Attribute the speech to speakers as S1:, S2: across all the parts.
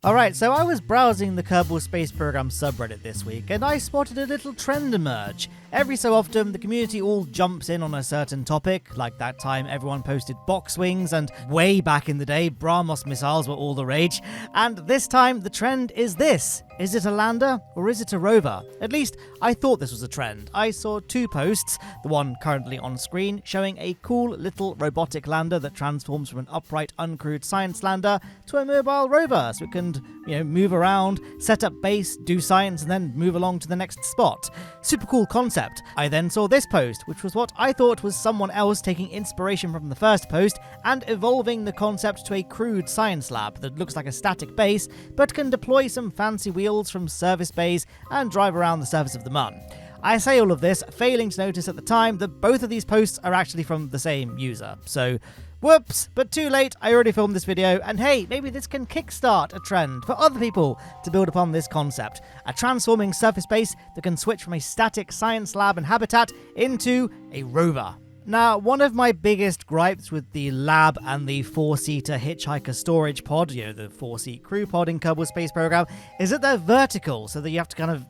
S1: Alright, so I was browsing the Kerbal Space Program subreddit this week, and I spotted a little trend emerge. Every so often, the community all jumps in on a certain topic, like that time everyone posted box wings, and way back in the day, BrahMos missiles were all the rage. And this time, the trend is this. Is it a lander, or is it a rover? At least, I thought this was a trend. I saw two posts, the one currently on screen, showing a cool little robotic lander that transforms from an upright, uncrewed science lander to a mobile rover, so it can, move around, set up base, do science, and then move along to the next spot. Super cool concept. I then saw this post, which was what I thought was someone else taking inspiration from the first post and evolving the concept to a crude science lab that looks like a static base, but can deploy some fancy wheels from service bays and drive around the surface of the Mun. I say all of this, failing to notice at the time that both of these posts are actually from the same user. So, whoops, but too late, I already filmed this video, and hey, maybe this can kickstart a trend for other people to build upon this concept. A transforming surface base that can switch from a static science lab and habitat into a rover. Now, one of my biggest gripes with the lab and the 4-seater hitchhiker storage pod, the 4-seat crew pod in Kerbal Space Program, is that they're vertical, so that you have to kind of,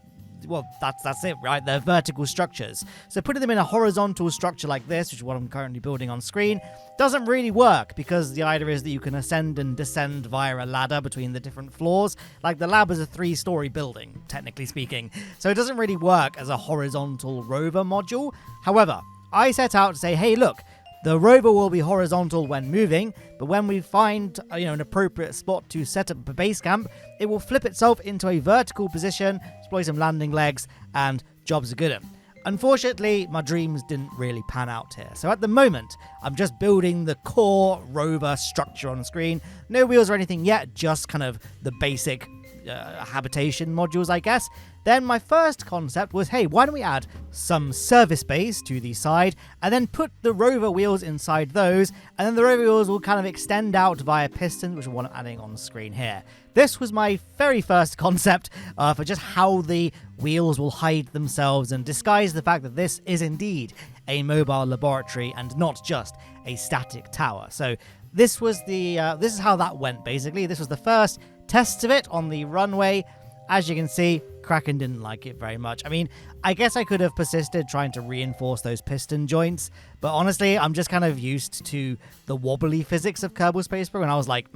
S1: that's it, right? They're vertical structures. So putting them in a horizontal structure like this, which is what I'm currently building on screen, doesn't really work, because the idea is that you can ascend and descend via a ladder between the different floors. Like, the lab is a 3-story building, technically speaking, so it doesn't really work as a horizontal rover module. However, I set out to say, hey, look, the rover will be horizontal when moving, but when we find an appropriate spot to set up a base camp, it will flip itself into a vertical position, deploy some landing legs, and jobs are good. Unfortunately, my dreams didn't really pan out here. So at the moment, I'm just building the core rover structure on screen. No wheels or anything yet, just kind of the basic habitation modules, I guess. Then my first concept was, hey, why don't we add some service bays to the side and then put the rover wheels inside those, and then the rover wheels will kind of extend out via pistons, which is what I'm adding on the screen here. This was my very first concept for just how the wheels will hide themselves and disguise the fact that this is indeed a mobile laboratory and not just a static tower. So this was this is how that went, basically. This was the first test of it on the runway. As you can see, Kraken didn't like it very much. I mean, I guess I could have persisted trying to reinforce those piston joints, but honestly, I'm just kind of used to the wobbly physics of Kerbal Space Program, and I was like,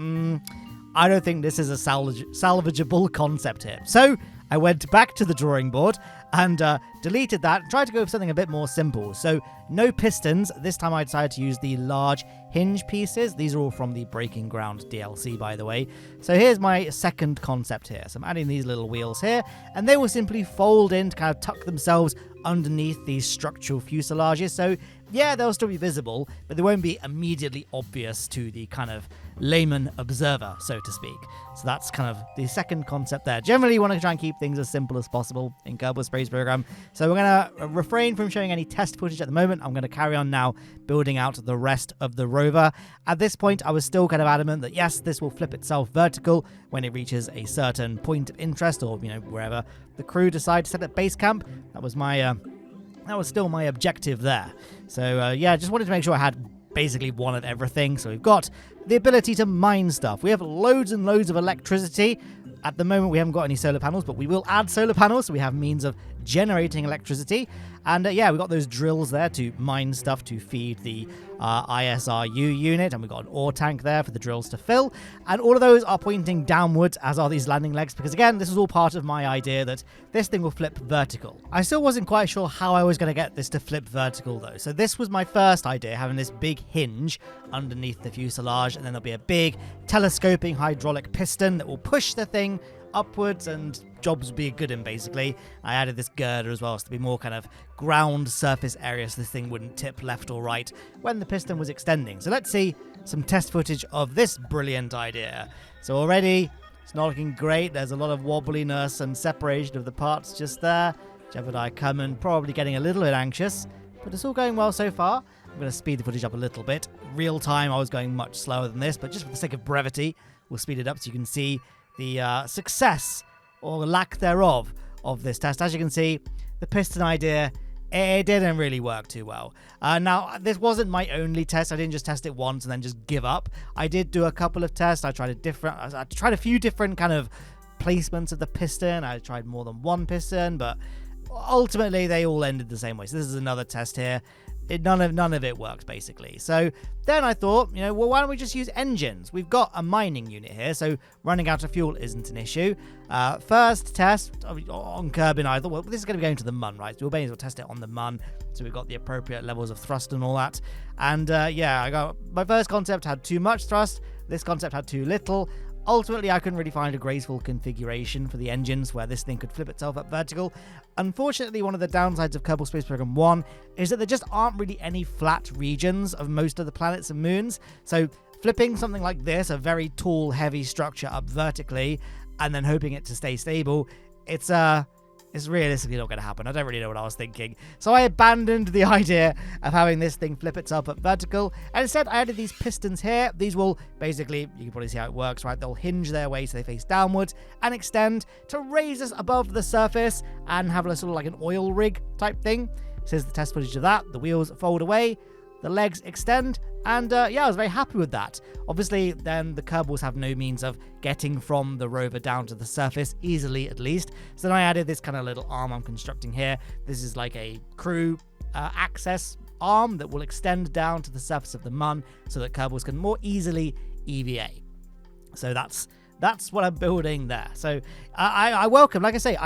S1: I don't think this is a salvageable concept here. So I went back to the drawing board and deleted that and tried to go for something a bit more simple. So no pistons. This time I decided to use the large hinge pieces. These are all from the Breaking Ground DLC, by the way. So here's my second concept here. So I'm adding these little wheels here, and they will simply fold in to kind of tuck themselves underneath these structural fuselages. So yeah, they'll still be visible, but they won't be immediately obvious to the kind of layman observer, so to speak. So that's kind of the second concept there. Generally, you want to try and keep things as simple as possible in Kerbal Space Program. So we're going to refrain from showing any test footage at the moment. I'm going to carry on now building out the rest of the rover. At this point, I was still kind of adamant that yes, this will flip itself vertical when it reaches a certain point of interest, or wherever the crew decide to set up base camp. That was still my objective there. So yeah, just wanted to make sure I had basically one of everything. So we've got the ability to mine stuff. We have loads and loads of electricity. At the moment, we haven't got any solar panels, but we will add solar panels, so we have means of generating electricity. And yeah, we've got those drills there to mine stuff to feed the ISRU unit, and we've got an ore tank there for the drills to fill. And all of those are pointing downwards, as are these landing legs, because again, this is all part of my idea that this thing will flip vertical. I still wasn't quite sure how I was going to get this to flip vertical, though. So this was my first idea, having this big hinge underneath the fuselage, and then there'll be a big telescoping hydraulic piston that will push the thing upwards, and jobs would be good in, basically. I added this girder as well, so to be more kind of ground surface area, so this thing wouldn't tip left or right when the piston was extending. So let's see some test footage of this brilliant idea. So already, it's not looking great. There's a lot of wobbliness and separation of the parts just there. Jebediah coming, probably getting a little bit anxious, but it's all going well so far. I'm going to speed the footage up a little bit. Real time, I was going much slower than this, but just for the sake of brevity, we'll speed it up so you can see the success or lack thereof of this test. As you can see, the piston idea it didn't really work too well. Now, this wasn't my only test. I didn't just test it once and then just give up. I did do a couple of tests. I tried a few different kind of placements of the piston. I tried more than one piston, but ultimately they all ended the same way. So this is another test here. None of it worked, basically. So then I thought, well, why don't we just use engines? We've got a mining unit here, so running out of fuel isn't an issue. First test on Kerbin, I thought, well, this is going to be going to the MUN, right? So we'll may as well test it on the MUN, so we've got the appropriate levels of thrust and all that. And yeah, my first concept had too much thrust. This concept had too little. Ultimately, I couldn't really find a graceful configuration for the engines where this thing could flip itself up vertical. Unfortunately, one of the downsides of Kerbal Space Program 1 is that there just aren't really any flat regions of most of the planets and moons. So flipping something like this, a very tall, heavy structure up vertically, and then hoping it to stay stable, it's realistically not going to happen. I don't really know what I was thinking. So I abandoned the idea of having this thing flip itself up vertical. And instead, I added these pistons here. These will basically, you can probably see how it works, right? They'll hinge their way so they face downwards and extend to raise us above the surface and have a sort of like an oil rig type thing. This is the test footage of that. The wheels fold away, the legs extend, and yeah, I was very happy with that. Obviously, then the Kerbals have no means of getting from the rover down to the surface, easily at least. So then I added this kind of little arm I'm constructing here. This is like a crew access arm that will extend down to the surface of the MUN so that Kerbals can more easily EVA. So that's what I'm building there. So I welcome, like I say,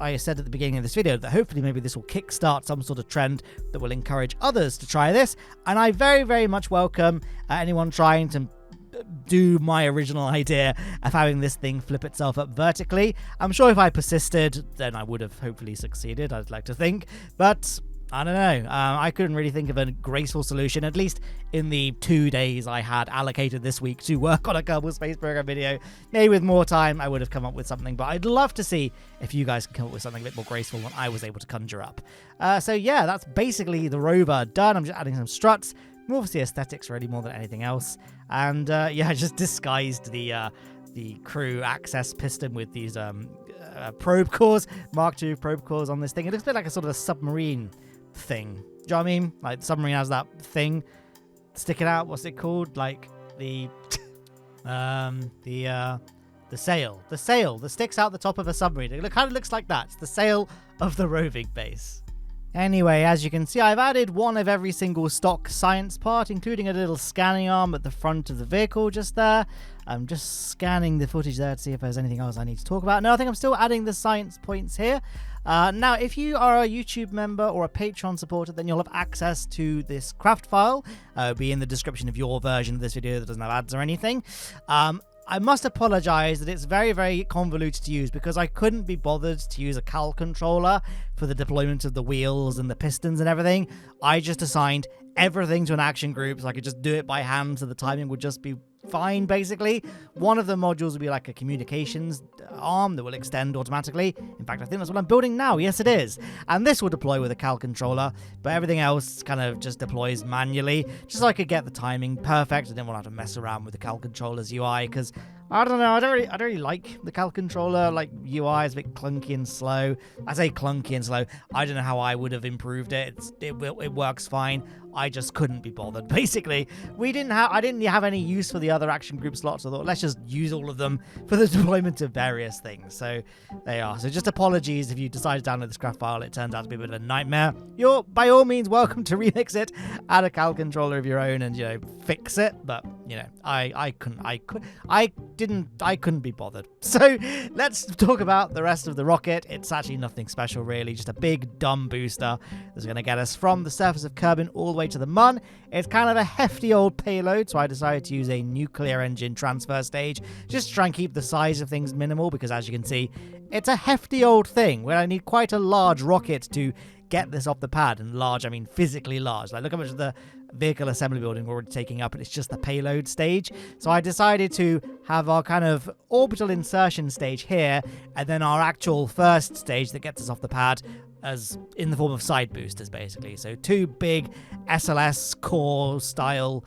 S1: I said at the beginning of this video that hopefully maybe this will kickstart some sort of trend that will encourage others to try this. And I very, very much welcome anyone trying to do my original idea of having this thing flip itself up vertically. I'm sure if I persisted, then I would have hopefully succeeded, I'd like to think. But I don't know. I couldn't really think of a graceful solution, at least in the 2 days I had allocated this week to work on a Kerbal Space Program video. Maybe with more time, I would have come up with something, but I'd love to see if you guys can come up with something a bit more graceful than I was able to conjure up. So yeah, that's basically the rover done. I'm just adding some struts, more for the aesthetics really more than anything else. And yeah, I just disguised the crew access piston with these probe cores, Mark II probe cores on this thing. It looks a bit like a sort of a submarine thing. Do you know what I mean? Like the submarine has that thing sticking out. What's it called? Like the sail. The sail that sticks out the top of a submarine. It kind of looks like that. It's the sail of the roving base. Anyway, as you can see, I've added one of every single stock science part, including a little scanning arm at the front of the vehicle just there. I'm just scanning the footage there to see if there's anything else I need to talk about. No, I think I'm still adding the science points here. Now, if you are a YouTube member or a Patreon supporter, then you'll have access to this craft file. It'll be in the description of your version of this video that doesn't have ads or anything. I must apologize that it's very, very convoluted to use because I couldn't be bothered to use a cal controller for the deployment of the wheels and the pistons and everything. I just assigned everything to an action group so I could just do it by hand so the timing would just be fine, basically. One of the modules will be like a communications arm that will extend automatically. In fact, I think that's what I'm building now. Yes, it is. And this will deploy with a cal controller, but everything else kind of just deploys manually, just so I could get the timing perfect. I didn't want to have to mess around with the cal controller's UI because I don't know, I don't really like the cal controller. Like, UI is a bit clunky and slow. I say clunky and slow. I don't know how I would have improved it. It works fine. I just couldn't be bothered. Basically, I didn't have any use for the other action group slots. I thought, let's just use all of them for the deployment of various things. So they are. So just apologies if you decide to download this craft file. It turns out to be a bit of a nightmare. You're by all means welcome to remix it, add a cal controller of your own, and fix it. But I couldn't be bothered. So let's talk about the rest of the rocket. It's actually nothing special really, just a big dumb booster that's going to get us from the surface of Kerbin all the way to the MUN. It's kind of a hefty old payload, so I decided to use a nuclear engine transfer stage just to try and keep the size of things minimal, because as you can see, it's a hefty old thing where I need quite a large rocket to get this off the pad. And large, I mean physically large. Like, look how much of the vehicle assembly building we're already taking up, and it's just the payload stage. So I decided to have our kind of orbital insertion stage here, and then our actual first stage that gets us off the pad as in the form of side boosters, basically. So two big SLS core style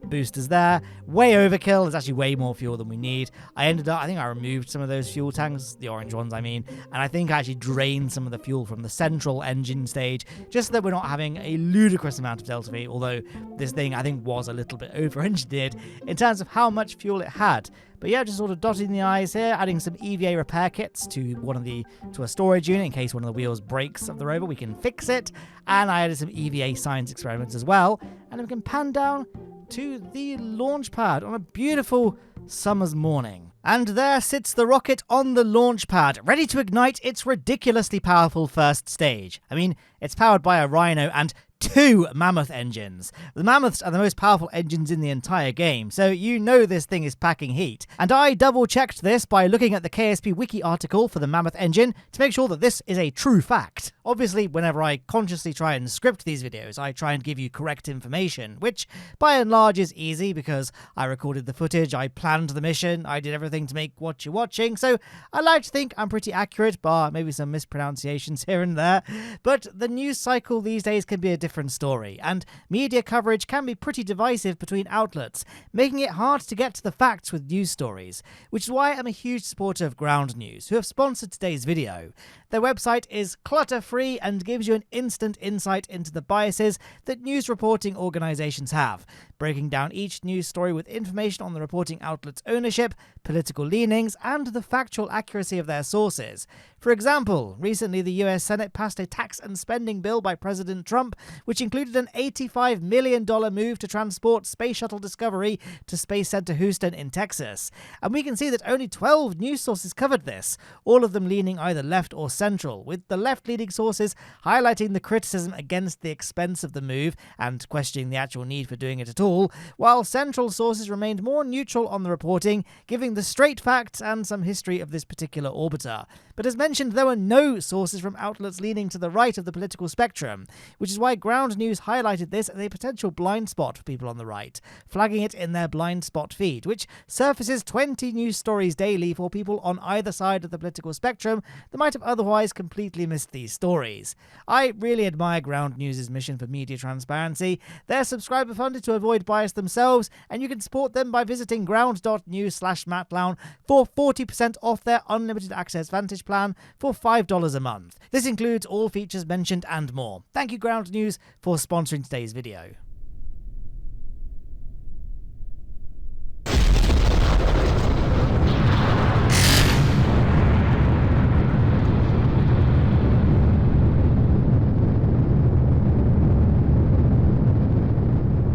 S1: boosters there. Way overkill. There's actually way more fuel than we need. I think I removed some of those fuel tanks, the orange ones I mean, and I think I actually drained some of the fuel from the central engine stage, just so that we're not having a ludicrous amount of delta V, although this thing I think was a little bit over-engineered in terms of how much fuel it had. But yeah, just sort of dotting the I's here, adding some EVA repair kits to a storage unit in case one of the wheels breaks of the rover, we can fix it. And I added some EVA science experiments as well. And then we can pan down to the launch pad on a beautiful summer's morning. And there sits the rocket on the launch pad, ready to ignite its ridiculously powerful first stage. I mean, it's powered by a Rhino and 2 Mammoth engines. The Mammoths are the most powerful engines in the entire game, so you know this thing is packing heat. And I double-checked this by looking at the KSP Wiki article for the Mammoth engine to make sure that this is a true fact. Obviously, whenever I consciously try and script these videos, I try and give you correct information, which by and large is easy because I recorded the footage, I planned the mission, I did everything to make what you're watching, so I like to think I'm pretty accurate, bar maybe some mispronunciations here and there. But the news cycle these days can be a different story, and media coverage can be pretty divisive between outlets, making it hard to get to the facts with news stories, which is why I'm a huge supporter of Ground News, who have sponsored today's video. Their website is clutter-free and gives you an instant insight into the biases that news reporting organizations have, breaking down each news story with information on the reporting outlet's ownership, political leanings, and the factual accuracy of their sources. For example, recently the US Senate passed a tax and spending bill by President Trump, which included an $85 million move to transport Space Shuttle Discovery to Space Center Houston in Texas. And we can see that only 12 news sources covered this, all of them leaning either left or central, with the left-leaning sources highlighting the criticism against the expense of the move and questioning the actual need for doing it at all, while central sources remained more neutral on the reporting, giving the straight facts and some history of this particular orbiter. But as mentioned, there were no sources from outlets leaning to the right of the political spectrum, which is why Ground News highlighted this as a potential blind spot for people on the right, flagging it in their blind spot feed, which surfaces 20 news stories daily for people on either side of the political spectrum that might have otherwise completely missed these stories. I really admire Ground News' mission for media transparency. They're subscriber funded to avoid bias themselves, and you can support them by visiting ground.news/MattLowne for 40% off their unlimited access Vantage plan for $5 a month. This includes all features mentioned and more. Thank you, Ground News, for sponsoring today's video.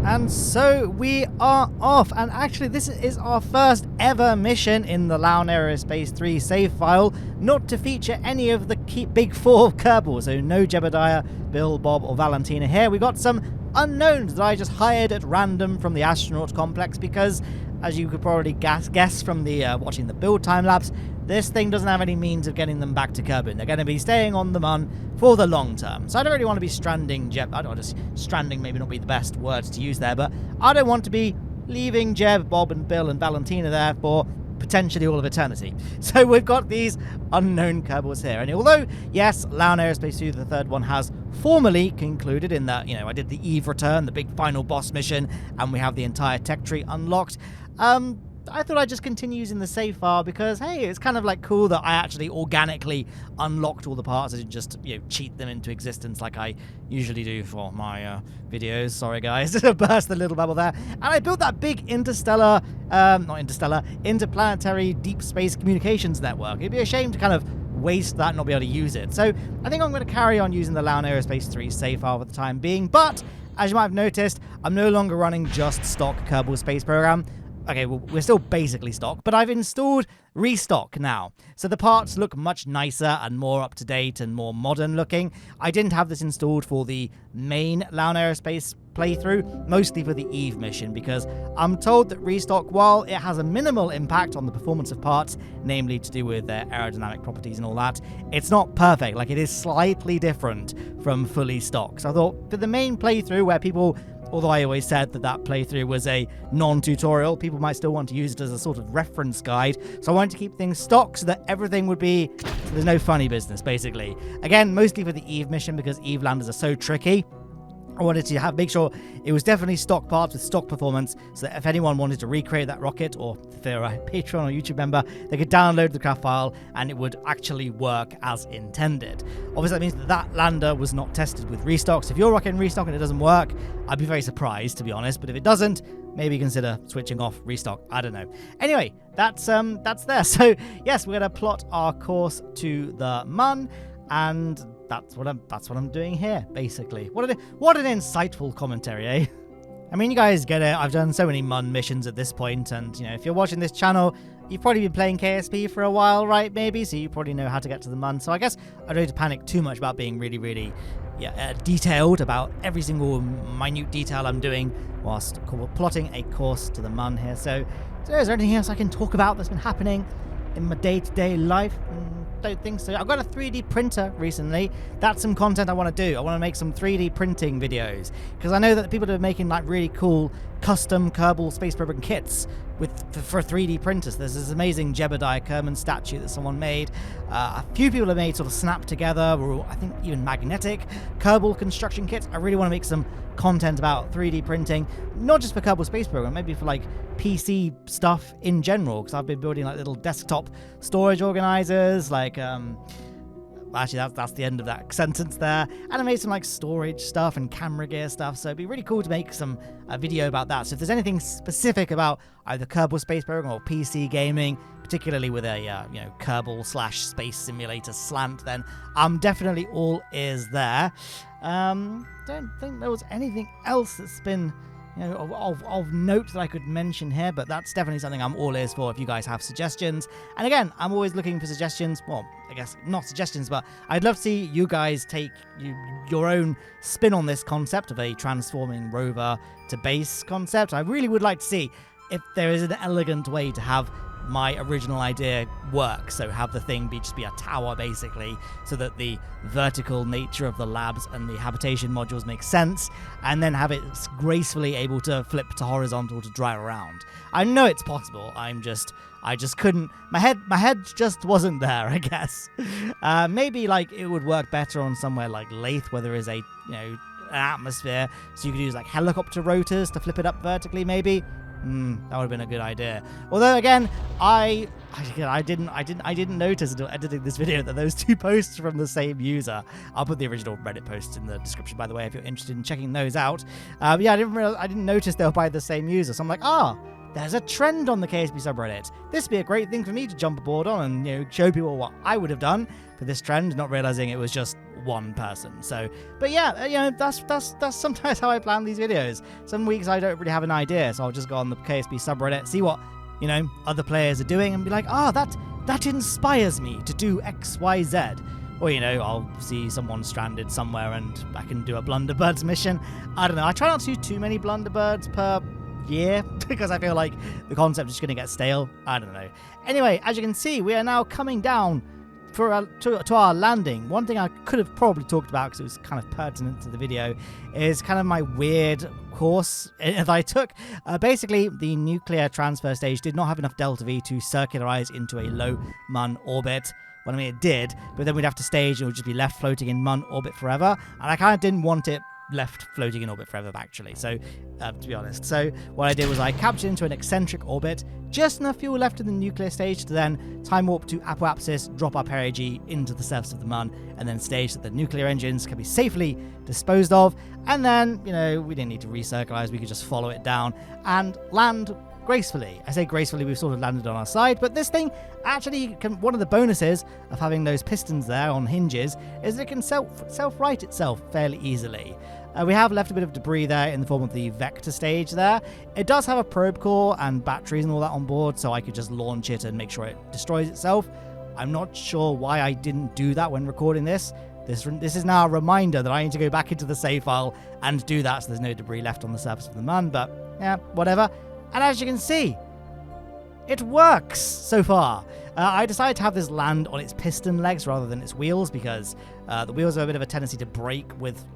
S1: And so we are off, and actually this is our first ever mission in the Lowne Aerospace 3 save file not to feature any of the big four Kerbals, so no Jebediah, Bill, Bob or Valentina here. We got some unknowns that I just hired at random from the astronaut complex because, as you could probably guess from the watching the build time lapse, this thing doesn't have any means of getting them back to Kerbin. They're going to be staying on the Mun for the long term. So I don't really want to be stranding Jeb. I don't want to, stranding maybe not be the best words to use there, but I don't want to be leaving Jeb, Bob and Bill and Valentina there for potentially all of eternity. So we've got these unknown Kerbals here. And although, yes, Lowne Aerospace 2, the third one, has formally concluded in that, I did the Eve return, the big final boss mission, and we have the entire tech tree unlocked. I thought I'd just continue using the save file because, hey, it's kind of like cool that I actually organically unlocked all the parts. I didn't just, cheat them into existence like I usually do for my videos. Sorry, guys. Burst the little bubble there. And I built that big interplanetary deep space communications network. It'd be a shame to kind of waste that and not be able to use it. So I think I'm going to carry on using the Lowne Aerospace 3 save file for the time being. But as you might have noticed, I'm no longer running just stock Kerbal Space Program. Okay, well, we're still basically stock, but I've installed Restock now. So the parts look much nicer and more up-to-date and more modern looking. I didn't have this installed for the main Lowne Aerospace playthrough, mostly for the Eve mission, because I'm told that Restock, while it has a minimal impact on the performance of parts, namely to do with their aerodynamic properties and all that, it's not perfect. Like, it is slightly different from fully stock. So I thought for the main playthrough where people, although I always said that playthrough was a non-tutorial, people might still want to use it as a sort of reference guide. So I wanted to keep things stock so that everything would be, so there's no funny business, basically. Again, mostly for the Eve mission because Eve landers are so tricky. I wanted to make sure it was definitely stock parts with stock performance, so that if anyone wanted to recreate that rocket, or if they're a Patreon or YouTube member, they could download the craft file and it would actually work as intended. Obviously, that means that lander was not tested with Restock. So if you're rocking Restock and it doesn't work, I'd be very surprised, to be honest. But if it doesn't, maybe consider switching off Restock. I don't know. Anyway, that's there. So yes, we're gonna plot our course to the Mun, and that's what I'm doing here, basically. What an insightful commentary, eh? I mean, you guys get it. I've done so many Mun missions at this point, and you know, if you're watching this channel, you've probably been playing KSP for a while, right? Maybe, so you probably know how to get to the Mun. So I guess I don't need to panic too much about being really detailed about every single minute detail I'm doing whilst plotting a course to the Mun here. So is there anything else I can talk about that's been happening in my day-to-day life? Don't think so. I got a 3D printer recently. That's some content I want to do. I want to make some 3D printing videos, because I know that the people that are making like really cool custom Kerbal Space Program kits for 3D printers. There's this amazing Jebediah Kerman statue that someone made. A few people have made sort of snap together, or I think even magnetic Kerbal construction kits. I really want to make some content about 3D printing, not just for Kerbal Space Program, maybe for like PC stuff in general, because I've been building like little desktop storage organizers, like actually that's the end of that sentence there, and I made some like storage stuff and camera gear stuff, so it'd be really cool to make some video about that. So if there's anything specific about either Kerbal Space Program or PC gaming, particularly with a Kerbal/space simulator slant, then I'm definitely all ears there. Don't think there was anything else that's been of note that I could mention here, but that's definitely something I'm all ears for if you guys have suggestions. And again, I'm always looking for suggestions. Well, I guess not suggestions, but I'd love to see you guys take your own spin on this concept of a transforming rover to base concept. I really would like to see if there is an elegant way to have my original idea work, so have the thing just be a tower basically, so that the vertical nature of the labs and the habitation modules make sense, and then have it gracefully able to flip to horizontal to drive around. I know it's possible, I just couldn't, my head just wasn't there, I guess. Maybe like it would work better on somewhere like Lathe, where there is a an atmosphere, so you could use like helicopter rotors to flip it up vertically maybe. That would have been a good idea. Although again, I didn't notice until editing this video that those two posts are from the same user. I'll put the original Reddit posts in the description, by the way, if you're interested in checking those out. But yeah, I didn't notice they were by the same user. So I'm like, there's a trend on the KSP subreddit. This would be a great thing for me to jump aboard on and show people what I would have done for this trend, not realizing it was just one person. So, but yeah, that's sometimes how I plan these videos. Some weeks I don't really have an idea, so I'll just go on the KSP subreddit, see what other players are doing, and be like, that inspires me to do X, Y, Z. Or I'll see someone stranded somewhere and I can do a Blunderbirds mission. I don't know. I try not to do too many Blunderbirds per year because I feel like the concept is just going to get stale. I don't know. Anyway, as you can see, we are now coming down to our landing. One thing I could have probably talked about, because it was kind of pertinent to the video, is kind of my weird course that I took. Basically, the nuclear transfer stage did not have enough delta V to circularize into a low Mun orbit. Well, I mean, it did, but then we'd have to stage and it would just be left floating in Mun orbit forever, and I kind of didn't want it left floating in orbit forever, actually, so to be honest. So what I did was I captured into an eccentric orbit, just enough fuel left in the nuclear stage to then time warp to apoapsis, drop our perigee into the surface of the Mun, and then stage that the nuclear engines can be safely disposed of, and then we didn't need to recircularize, we could just follow it down and land gracefully. I say gracefully, we've sort of landed on our side, but this thing actually one of the bonuses of having those pistons there on hinges is that it can self-right itself fairly easily. We have left a bit of debris there in the form of the vector stage there. It does have a probe core and batteries and all that on board, so I could just launch it and make sure it destroys itself. I'm not sure why I didn't do that when recording this. This is now a reminder that I need to go back into the save file and do that so there's no debris left on the surface of the Mun, but yeah, whatever. And as you can see, it works so far. I decided to have this land on its piston legs rather than its wheels, because the wheels have a bit of a tendency to break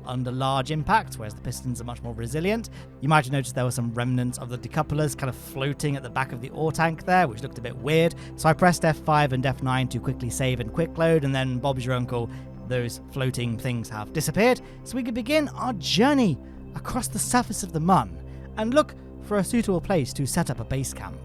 S1: under large impacts, whereas the pistons are much more resilient. You might have noticed there were some remnants of the decouplers kind of floating at the back of the ore tank there, which looked a bit weird. So I pressed F5 and F9 to quickly save and quick load, and then Bob's your uncle, those floating things have disappeared, so we could begin our journey across the surface of the Mun and look for a suitable place to set up a base camp.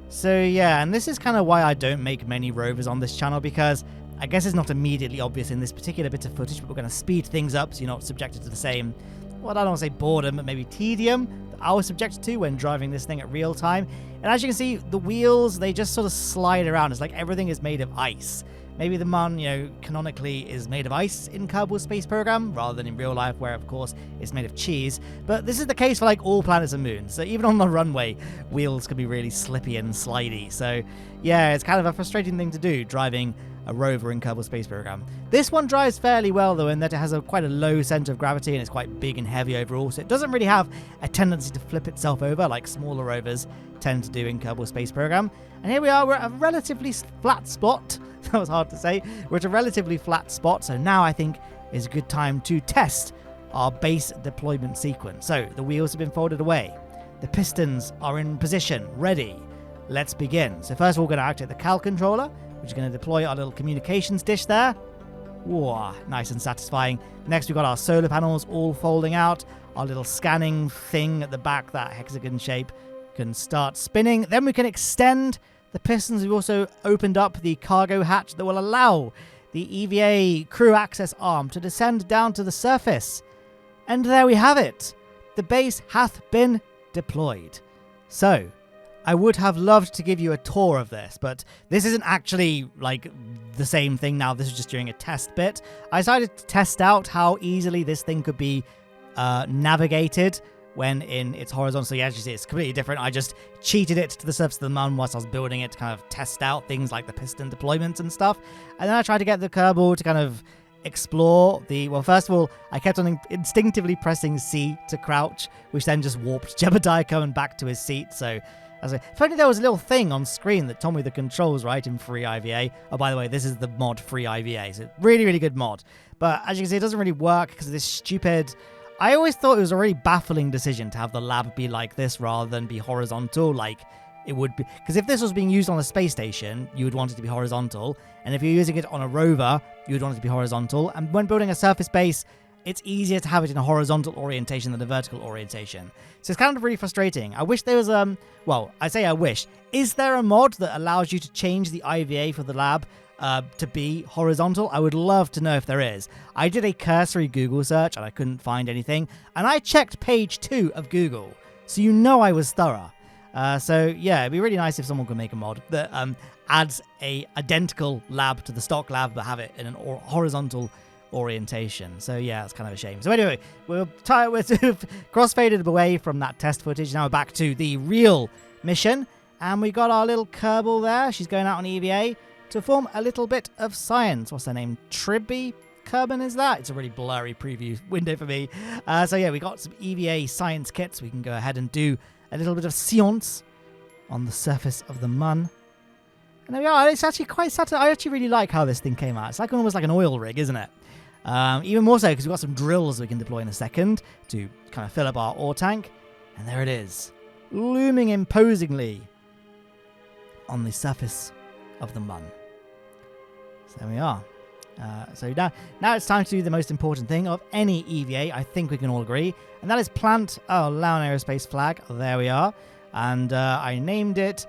S1: So yeah, and this is kind of why I don't make many rovers on this channel, because I guess it's not immediately obvious in this particular bit of footage, but we're going to speed things up so you're not subjected to the same, well, I don't want to say boredom, but maybe tedium that I was subjected to when driving this thing at real time. And as you can see, the wheels, they just sort of slide around. It's like everything is made of ice. Maybe the Mun, canonically is made of ice in Kerbal Space Program, rather than in real life, where, of course, it's made of cheese. But this is the case for, like, all planets and moons. So even on the runway, wheels can be really slippy and slidey. So, yeah, it's kind of a frustrating thing to do, driving a rover in Kerbal Space Program. This one drives fairly well, though, in that it has quite a low center of gravity, and it's quite big and heavy overall, so it doesn't really have a tendency to flip itself over like smaller rovers tend to do in Kerbal Space Program. And here we are, we're at a relatively flat spot. That was hard to say. We're at a relatively flat spot, so now I think is a good time to test our base deployment sequence. So the wheels have been folded away. The pistons are in position, ready. Let's begin. So first of all, we're going to activate the Cal controller, which is going to deploy our little communications dish there. Whoa, nice and satisfying. Next, we've got our solar panels all folding out. Our little scanning thing at the back, that hexagon shape, can start spinning. Then we can extend the pistons. We've also opened up the cargo hatch that will allow the EVA crew access arm to descend down to the surface. And there we have it. The base hath been deployed. So, I would have loved to give you a tour of this, but this isn't actually like the same thing now. This is just during a test bit. I decided to test out how easily this thing could be navigated when in its horizontal. So you actually see it's completely different. I just cheated it to the surface of the Mun whilst I was building it to kind of test out things like the piston deployments and stuff. And then I tried to get the Kerbal to kind of explore the, well, first of all, I kept on instinctively pressing C to crouch, which then just warped Jebediah coming back to his seat. So if only there was a little thing on screen that told me the controls, right, in free IVA. Oh, by the way, this is the mod free IVA, so really, really good mod. But as you can see, it doesn't really work because of this stupid... I always thought it was a really baffling decision to have the lab be like this rather than be horizontal, like it would be. Because if this was being used on a space station, you would want it to be horizontal. And if you're using it on a rover, you would want it to be horizontal. And when building a surface base, it's easier to have it in a horizontal orientation than a vertical orientation. So it's kind of really frustrating. I wish there was, well, I say I wish. Is there a mod that allows you to change the IVA for the lab to be horizontal? I would love to know if there is. I did a cursory Google search and I couldn't find anything. And I checked page 2 of Google. So you know I was thorough. So yeah, it'd be really nice if someone could make a mod that adds a identical lab to the stock lab, but have it in an horizontal orientation. So yeah, it's kind of a shame. So anyway, we're crossfaded away from that test footage. Now we're back to the real mission, and we got our little Kerbal there. She's going out on EVA to form a little bit of science. What's her name? Tribby Kerbin, is that? It's a really blurry preview window for me. So yeah, we got some EVA science kits. We can go ahead and do a little bit of science on the surface of the Mun. And there we are. It's actually quite satisfying. I actually really like how this thing came out. It's like almost like an oil rig, isn't it? Even more so because we've got some drills we can deploy in a second to kind of fill up our ore tank. And there it is, looming imposingly on the surface of the Mun. So there we are. So now it's time to do the most important thing of any EVA, I think we can all agree, and that is plant Lowne Aerospace flag. There we are. And I named it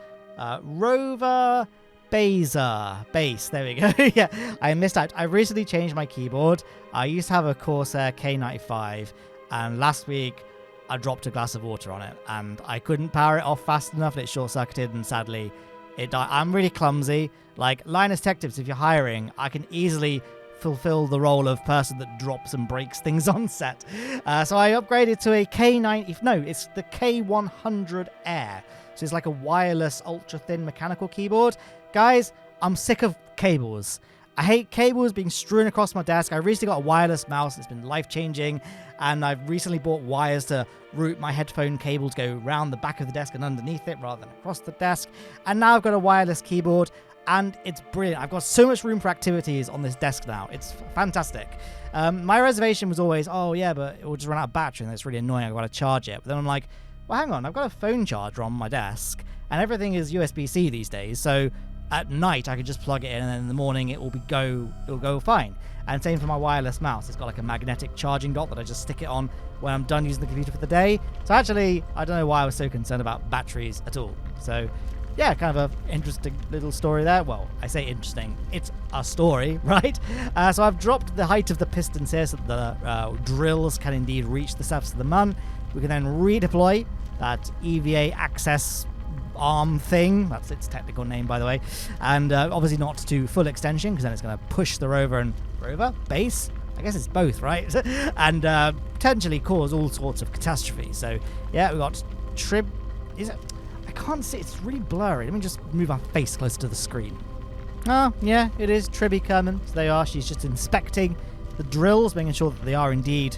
S1: Rover Base. There we go. Yeah, I missed out. I recently changed my keyboard. I used to have a Corsair K95, and last week I dropped a glass of water on it, and I couldn't power it off fast enough, and it short-circuited, and sadly it died. I'm really clumsy. Like, Linus Tech Tips, if you're hiring, I can easily fulfill the role of person that drops and breaks things on set. So I upgraded to a K90, no, it's the K100 Air. So it's like a wireless, ultra-thin mechanical keyboard. Guys, I'm sick of cables. I hate cables being strewn across my desk. I recently got a wireless mouse. It's been life-changing. And I've recently bought wires to route my headphone cable to go around the back of the desk and underneath it rather than across the desk. And now I've got a wireless keyboard, and it's brilliant. I've got so much room for activities on this desk now. It's fantastic. My reservation was always, oh yeah, but it will just run out of battery and it's really annoying. I've got to charge it. But then I'm like, well, hang on. I've got a phone charger on my desk and everything is USB-C these days. So at night I could just plug it in, and then in the morning it'll go fine. And same for my wireless mouse. It's got like a magnetic charging dock that I just stick it on when I'm done using the computer for the day. So actually, I don't know why I was so concerned about batteries at all. So yeah, kind of a interesting little story there. Well, I say interesting, it's a story, right? So I've dropped the height of the pistons here so that the drills can indeed reach the surface of the Mun. We can then redeploy that EVA access arm thing, that's its technical name by the way, and obviously not to full extension because then it's going to push the rover base, I guess it's both, right? And potentially cause all sorts of catastrophes. So yeah, we got I can't see, it's really blurry. Let me just move my face closer to the screen. Oh yeah, it is Tribby Kerman. So they are, she's just inspecting the drills, making sure that they are indeed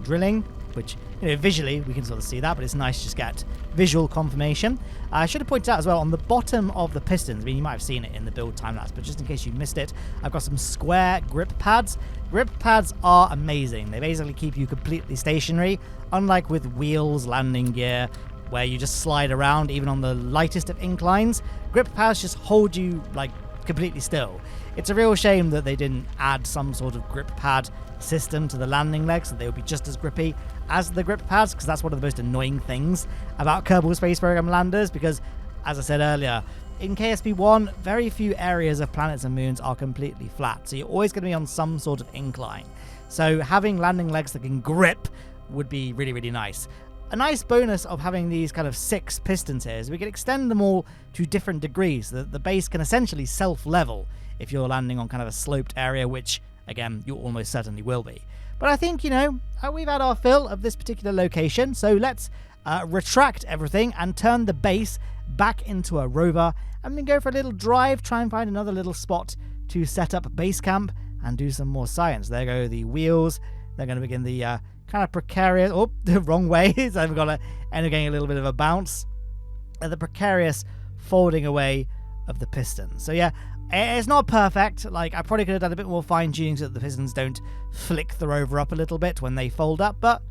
S1: drilling, which, you know, visually we can sort of see that, but it's nice to just get visual confirmation. I should have pointed out as well on the bottom of the pistons, I mean, you might have seen it in the build time-lapse, but just in case you missed it, I've got some square grip pads. Grip pads are amazing. They basically keep you completely stationary, unlike with wheels, landing gear, where you just slide around even on the lightest of inclines. Grip pads just hold you like completely still. It's a real shame that they didn't add some sort of grip pad system to the landing legs so they would be just as grippy as the grip pads, because that's one of the most annoying things about Kerbal Space Program landers, because as I said earlier, in KSP1 very few areas of planets and moons are completely flat, so you're always going to be on some sort of incline. So having landing legs that can grip would be really, really nice. A nice bonus of having these kind of 6 pistons here is we can extend them all to different degrees. The base can essentially self-level if you're landing on kind of a sloped area, which, again, you almost certainly will be. But I think, you know, we've had our fill of this particular location, so let's retract everything and turn the base back into a rover, and then go for a little drive, try and find another little spot to set up base camp and do some more science. There go the wheels. They're going to begin the kind of precarious, oh, the wrong way, so I've got to end up getting a little bit of a bounce. The precarious folding away of the pistons. So yeah, it's not perfect. Like, I probably could have done a bit more fine tuning so that the pistons don't flick the rover up a little bit when they fold up, but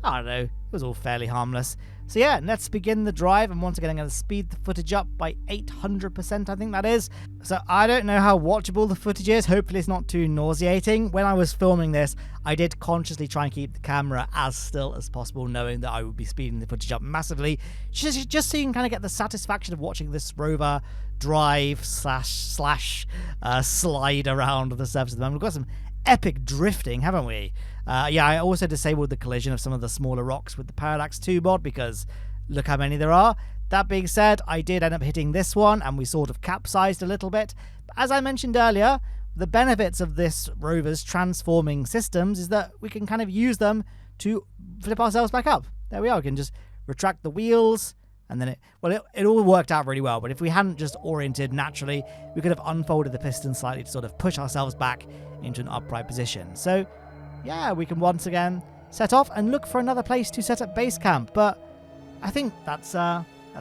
S1: I don't know, it was all fairly harmless. So yeah, let's begin the drive, and once again I'm going to speed the footage up by 800%, I think that is. So I don't know how watchable the footage is, hopefully it's not too nauseating. When I was filming this, I did consciously try and keep the camera as still as possible, knowing that I would be speeding the footage up massively, just so you can kind of get the satisfaction of watching this rover drive slash slide around the surface of the Moon. We've got some epic drifting, haven't we? Yeah, I also disabled the collision of some of the smaller rocks with the Parallax 2 mod, because look how many there are. That being said, I did end up hitting this one, and we sort of capsized a little bit. But as I mentioned earlier, the benefits of this rover's transforming systems is that we can kind of use them to flip ourselves back up. There we are. We can just retract the wheels, and then it all worked out really well. But if we hadn't just oriented naturally, we could have unfolded the piston slightly to sort of push ourselves back into an upright position. So yeah, we can once again set off and look for another place to set up base camp. But I think that's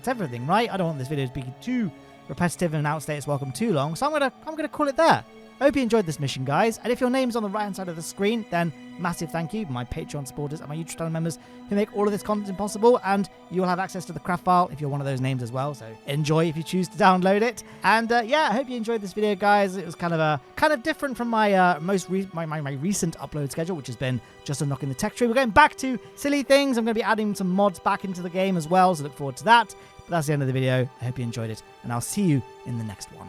S1: everything, right? I don't want this video to be too repetitive and outstay its welcome too long, so I'm gonna call it there. I hope you enjoyed this mission, guys, and if your name's on the right hand side of the screen, then massive thank you, my Patreon supporters and my YouTube channel members who make all of this content possible, and you'll have access to the craft file if you're one of those names as well, so enjoy if you choose to download it. And yeah, I hope you enjoyed this video, guys. It was kind of different from my my recent upload schedule, which has been just unlocking the tech tree. We're going back to silly things. I'm going to be adding some mods back into the game as well, so look forward to that. But that's the end of the video. I hope you enjoyed it, and I'll see you in the next one.